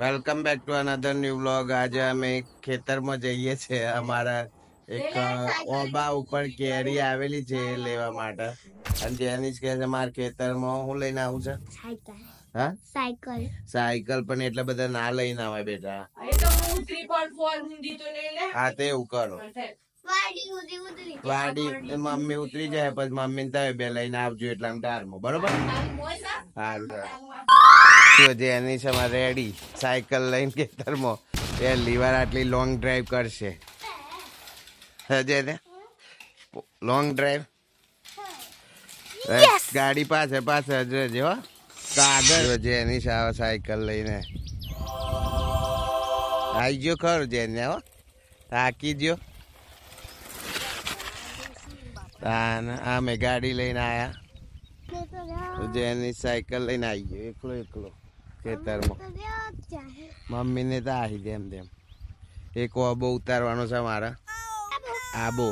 Welcome back to another new vlog. આજે અમે ખેતરમાં જઈએ છીએ. અમારા એક ઓબા ઉપર કેરી આવેલી છે એ લેવા માટે. અને જેની કે છે મારા ખેતરમાં હું લઈને આવું છે હા સાયકલ પણ એટલા બધા ના લઈને આવે બેટા. હા તે એવું કરો. વાડી મમ્મી ઉતરી જાય પછી મમ્મી ને તમે બે લઈને આવજો એટલા ટારમાં બરોબર. સારું જેની છે રેડી સાયકલ લઈને ખેતરમાં પહેલી વાર આટલી લોંગ ડ્રાઈવ કરશે. લોંગ ડ્રાઈવ ગાડી પાસે પાસે જ રહેજે હો. આગળ જેની સાયકલ લઈને આવી ગયો ખરું જેને હો થાકી ગયો. અમે ગાડી લઈને આયા જેની સાયકલ લઈને આવી ગયો એકલો એકલો ખેતરમાં. મમ્મી ને તો આવી જેમ તેમ. એક ઓબો ઉતારવાનો છે મારા. આબો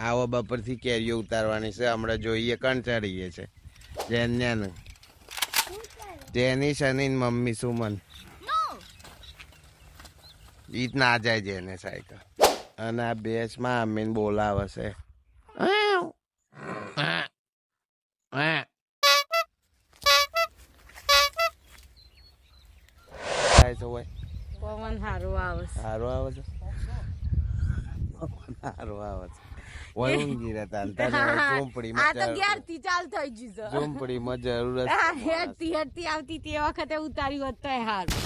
આ ઓબા પરથી કેરીઓ ઉતારવાની છે. હમણાં જોઈએ કણ ચડીએ છે જેની શની મમ્મી સુમન ઈદ ના જાય જેને સાયકલ. અને આ બેસ માં અમીન બોલાવે છે. પવન સારું આવે છે. સારું આવે છે. સારું આવે છે. ઊંઘી રહેતા ઝૂંપડીમાં જરૂર હેડતી આવતી તે વખતે ઉતાર્યું હોત તો હારું.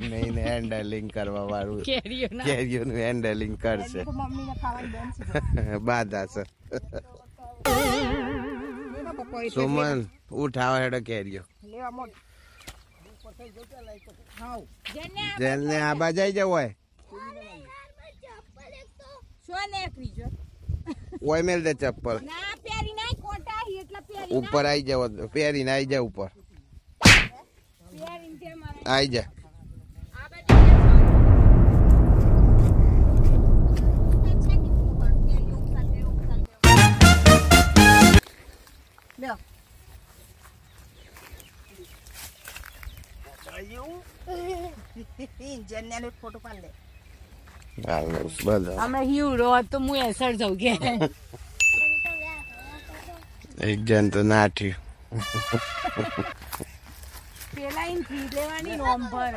નહીં હેન્ડલિંગ કરવા વાળું કેરીઓનું હેન્ડલિંગ કરશે. બાધા છે. સુમન ઉઠાવો હેડો કેરીઓ જેને આ બાજાઈ જવો હોય ઓય મેલ દે ચપ્પલ ઉપર આવી જાવ પહેરીને આવી જાવ ઉપર આવી જા. ફોટો પાડ લે. અમે હીરો તો હું એસર જાઉં કે એક જણ તો નાઠ્યું. પેલા ઇન ફી લેવાની નોમ પર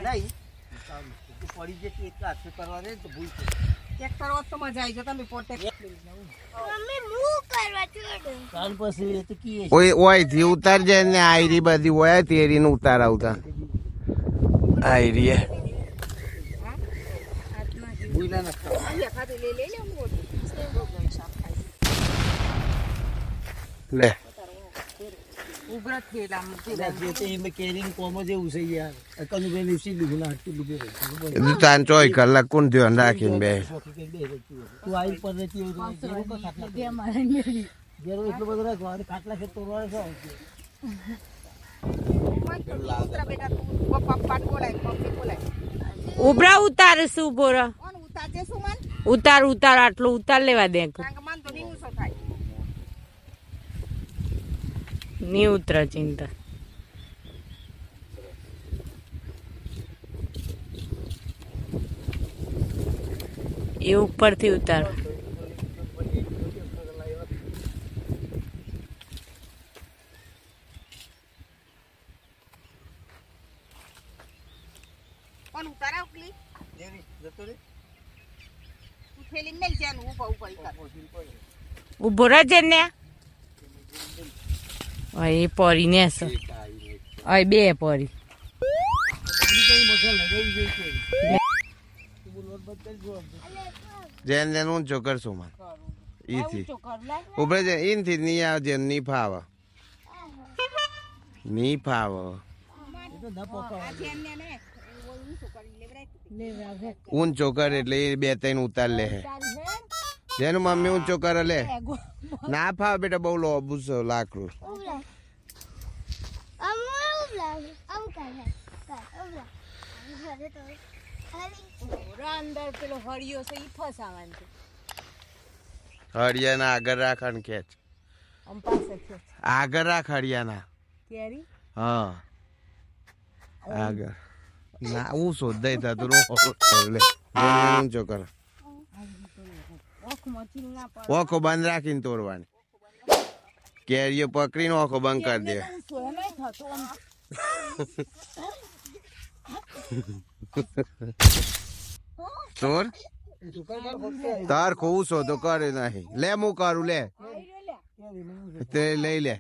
પડી જે એક હાથ કરવા દે તો ભૂલ એક કરો તો મજા આવી જાય. તમે પોતે મમ્મી હું કરવા છોડું કાલ પછી તો કી ઓય થી ઉતાર જાય ને આયરી બધી હોય તેરી નું ઉતાર આવતા આયરી ભૂલા ના લે ઉગ્ર થેલા કેરી કોમ જેવું છે યાર. કનુભાઈ ઉસી લીધું ના આટલું લીધું તાન 24 કલાક કોણ ધ્યાન રાખીને બે તું આવી પર રહેતી હોય તો જેરો એટલું બધું રાખવા ખાટલા ખેત તોડવા છે. ઉભરા ઉતાર શું બોરા ઉતાર ઉતાર આટલું ઉતાર લેવા દે ની ઉતર ચિંતા. એ ઉપરથી ઉતાર. ઉભો રહેજે ને એ પરી ને બે પરી જેન જેન ઊંચો કરશું માં ઈથી ઉભરે છે ઈનથી ની આવજે ની ફાવ ની ફાવ ઊંચો કર એટલે એ બે ત્રણ ઉતાર લે. જેનું મમ્મી ઊંચો કરે લે ના ફાવ બેટા બહુ લોબુ છે લાકડું. અંદર પેલો હરિયો છે ઈ ફસાવાનું. હરિયાના આગળ રાખવાનું ખેંચ આગળ રાખ હરિયાના કેરી હા આગળ ના હું શોધાઈ થતું લે ઊંચો કર ઓખો બંધ રાખીને તોડવાની કેરીઓ પકડીને ઓખો બંધ કરી દે તોર તાર ખોવું શોધો કરે નહીં લે હું કરું લે તે લઈ લે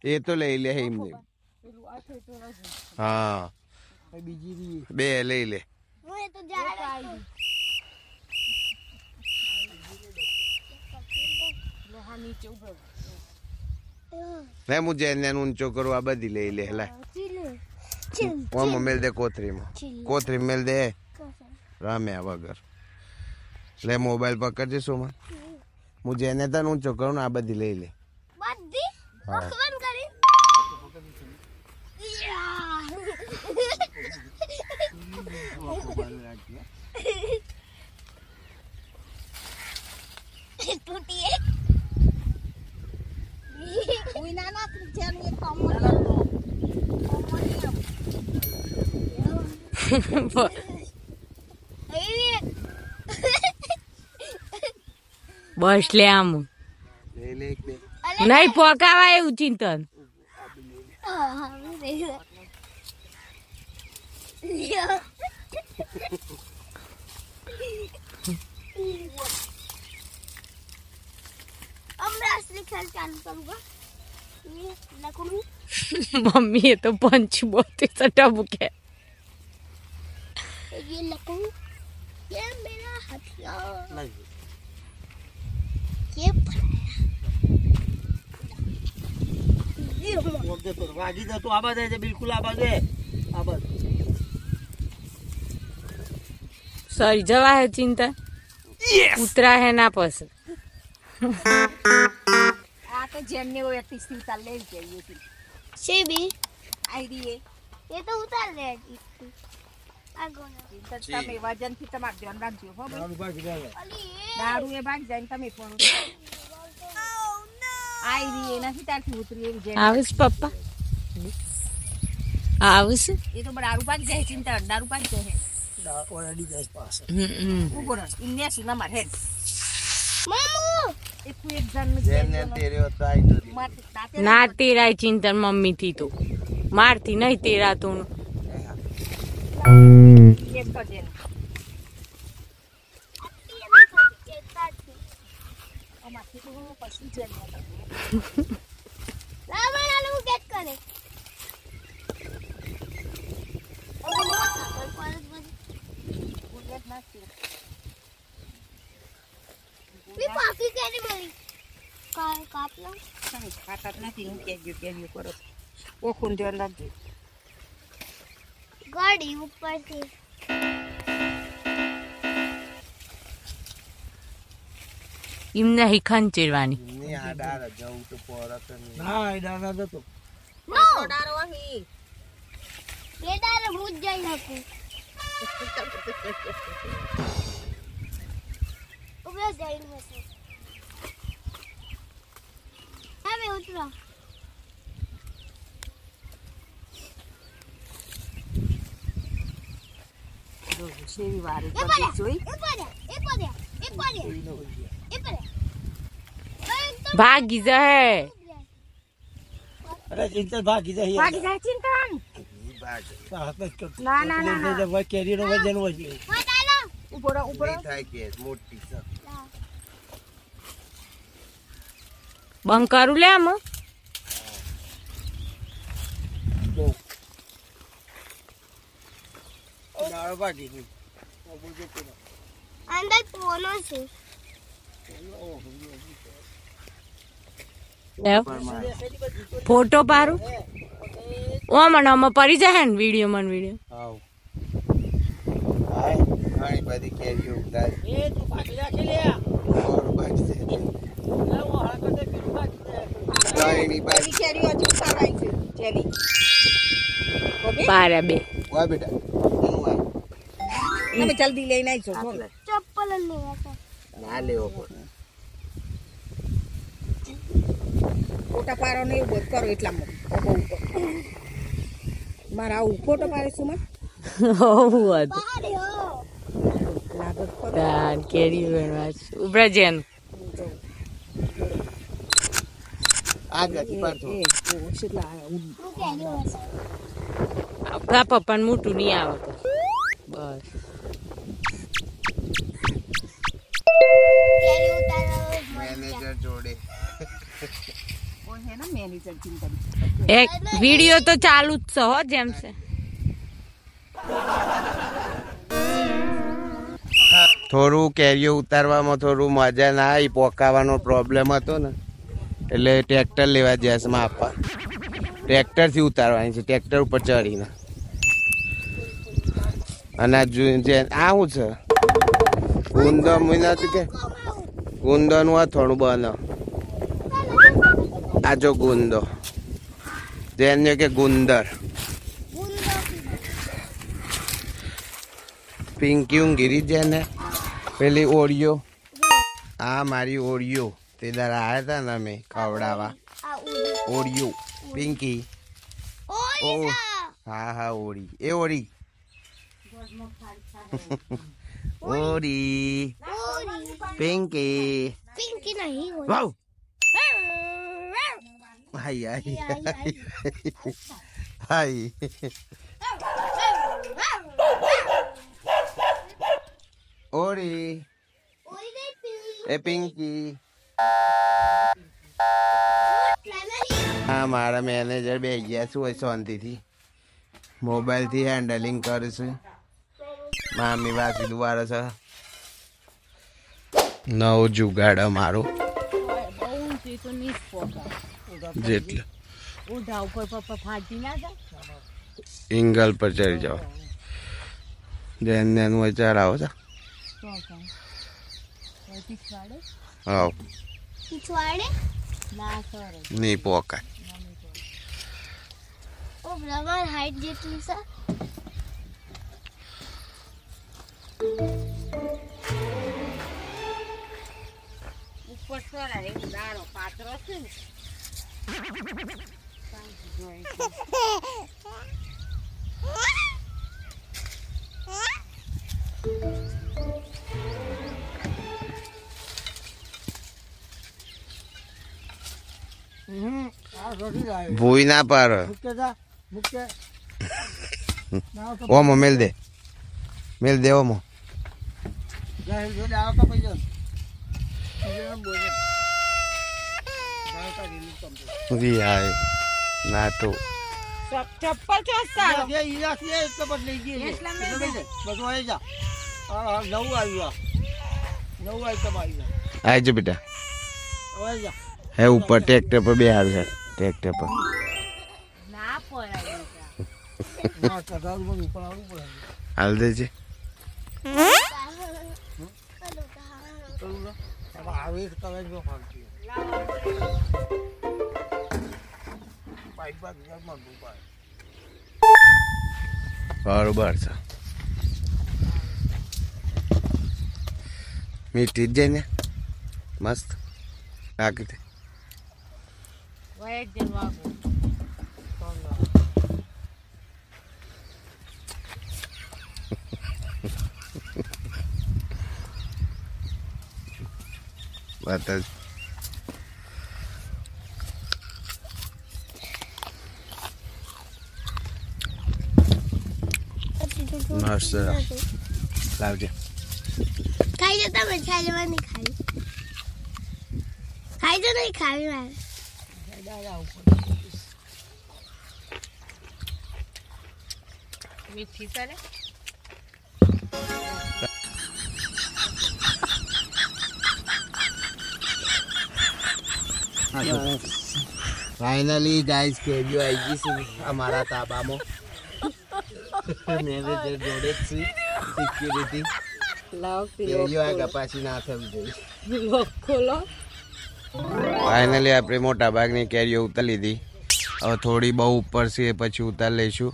એ તો લઈ લે એમને હા બે લઈ લે લે હું જેને ઊંચો કરું આ બધી લઈ લે લા ઓમાં મેલ દે કોથરી મેલ દે રામ્યા વગર લે મોબાઈલ પકડજે સોમાં હું જેને તને ઊંચો કરું ને આ બધી લઈ લે બસ લે આમ નહીં પોકાવા એવું ચિંતન मम्मी ये तो पंच बहुत ही सटा बुक है ये लकू ये मेरा हथियार ये વાગી જતો આ બાજુ છે બિલકુલ આ બાજુ सॉरी जवा है चिंता उतरा है ना पस આ તો જેમને वो 31 उतार ले चाहिए थी से भी आई रही है ये तो उतार ले आगो चिंता में वजन थी તમાર ધ્યાન રાખજો હો ભાઈ દારૂ ભાગી જાય अली દારૂ એ ભાગ જાય તમે ફોન आई रही है નથી તારથી ઉતરી એવી જેમ आविस पप्पा आविस એ તો દારૂ ભાગ જાય ચિંતા દારૂ ભાગ જાય ઓલરેડી 10 પાસે ઉભો રહો ઇન્ડિયા સુના માર હેડ मामू એક એક જણ જેને તેરે હતો આઈ તો માર દાતે ना तेरा चिंतन मम्मी थी तो मारती नहीं तेरा तो એક તો જેન ये देखो ये ताती અમારથી તો હું પછી જેન रावण आलू गेट करे બુલેટ નાખી मी पाकी केनी मरी काप लो તમે ખાતા નથી હું કેજો કરો ઓખું ધ્યાન રાખજો गाड़ी ऊपर से इमने ही खंचेरवानी ની આડાર જવું તો પોરત ના એ દાના જતો नो દારો અહીં ये डार मुझ जाई हकू उबे जाई में से हमें उतरा સેવી વારી ये બધી पड़े જોઈ ये पड़े ये पड़े ये पड़े ये पड़े भागी जाए અરે ચિંતા ભાગી જાય ભાગી જાય ચિંતન હાથ જ કરતો ના ના ના ના ભાઈ કેરીનો વજન હોય वो डालो ઉભો રહો થાય કે મોટી છે બંધ કરું લે આમ દારૂ ભાગી ગઈ अंदर पोनो से फोटो पारू ओ मन हम परी जाए ने वीडियो मन वीडियो આવ આય ઘણી બધી કેરીઓ ઉતારી એ તું ભાગી રાખી લે ઓર બાકી છે હું હળકતે પેલું ભાગી જાય ગાયની બાઈ એવી કેરીઓ હજુ સારાઈ છે જેની पारा बे વા બેટા એનું આ તમે જલ્દી લઈને આવજો બોલ चप्पल ले आता ના લેવો પડે ફોટા પાડો ને એવું બધું કરો એટલામાં મારા આવું ફોટો પાડીશું માં હોવું હતું અરે હો લાગત પર તાન કેરી વેણવા છે. ઉભરા જેન આગળથી પાછો કેટલા હું કેરી હશે આપણા પપ્પાને મોટું નહીં આવે તો. બસ કેરી ઉતારવા મેનેજર જોડે કોઈ હે ને મેનેજર ચિંતા એક વિડીયો તો ચાલુ જ છે હો જેમ છે. થોડું કેરીઓ ઉતારવામાં થોડું મજા ના આવી, પોકાવાનો પ્રોબ્લેમ હતો ને એટલે ટ્રેક્ટર લેવા જશમાં આપવા. ટ્રેક્ટરથી ઉતારવાની છે, ટ્રેક્ટર ઉપર ચડીને. અને આ આ શું છે ગુંદો નથી કે ગુંદોનું અથોણું બને. આ જો ગુંદો જેને કે ગુંદર. પિંકી ઊંઘી જાય ને પેલી ઓરિયો. આ મારી ઓરિયો તે દર આવ્યા હતા ને અમે ખવડાવવા. ઓરિયો પિંકી. ઓ હા હા ઓરી એ ઓરી ઓરી પિંકી પિંકી નહીં હોય વાવ હાઈ હાઈ હાઈ ઓરી એ પિંકી. હા મારા મેનેજર બે ગયા શું હોય શાંતિથી મોબાઈલથી હેન્ડલિંગ કરે છે. મામી વાસી દુવારે છે. નવો જુગાડ મારો જેટલે ઉધા ઉપર પપ્પા ફાટી ના જાય. ઇંગલ પર ચડી જાઓ. જેન નેનું હોય ચડાવો છે. હા પીછવાડે ના સર નહીં પોકાય. ઓ બ્રહ્મા હાઈટ જેટલી છે ઉપર સોરા રે દાડો પાત્રો છે ને ભૂઈ ના પાર ઓમો મેલ દે ઓમો. ના તો ચપ્પલ છે સારો આવજો બેટા. હે ઉપર ટ્રેક્ટર પર બે હાર છે. ટ્રેક્ટર પર ના પડાય હાલ દેજે. બરોબર છે. મીઠી જ જાય ને મસ્ત રાખી દે. વય જન વાગો બતા મસ્ત લાવજે. ખાઈ જતા મેં ખાઈ લેવાની ખાઈ તો નહીં ખાવી મારે મીઠી સરે ફાઇનલી ગાઈસ કેરીઓ આવી ગઈ છે અમારા તાબામાં. મેનેજર જોડે જ છે સિક્યુરિટી. કેરીઓ આગળ પાછી ના થવી જોઈએ. ખોલો ફાઇનલી આપણે મોટા ભાગની કેરીઓ ઉતારી લીધી. હવે થોડી બહુ ઉપર છે પછી ઉતારી લઈશું.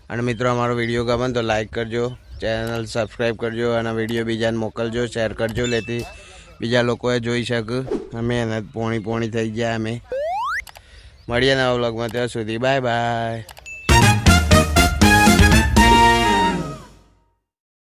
અને મિત્રો અમારો વિડીયો ગમે તો લાઈક કરજો, ચેનલ સબસ્ક્રાઈબ કરજો અને વિડીયો બીજાને મોકલજો, શેર કરજો લેતી બીજા લોકોએ જોઈ શકે. મહેનત પોણી થઈ ગયા અમે. મળીએ નવા વ્લોગમાં ત્યાં સુધી બાય બાય.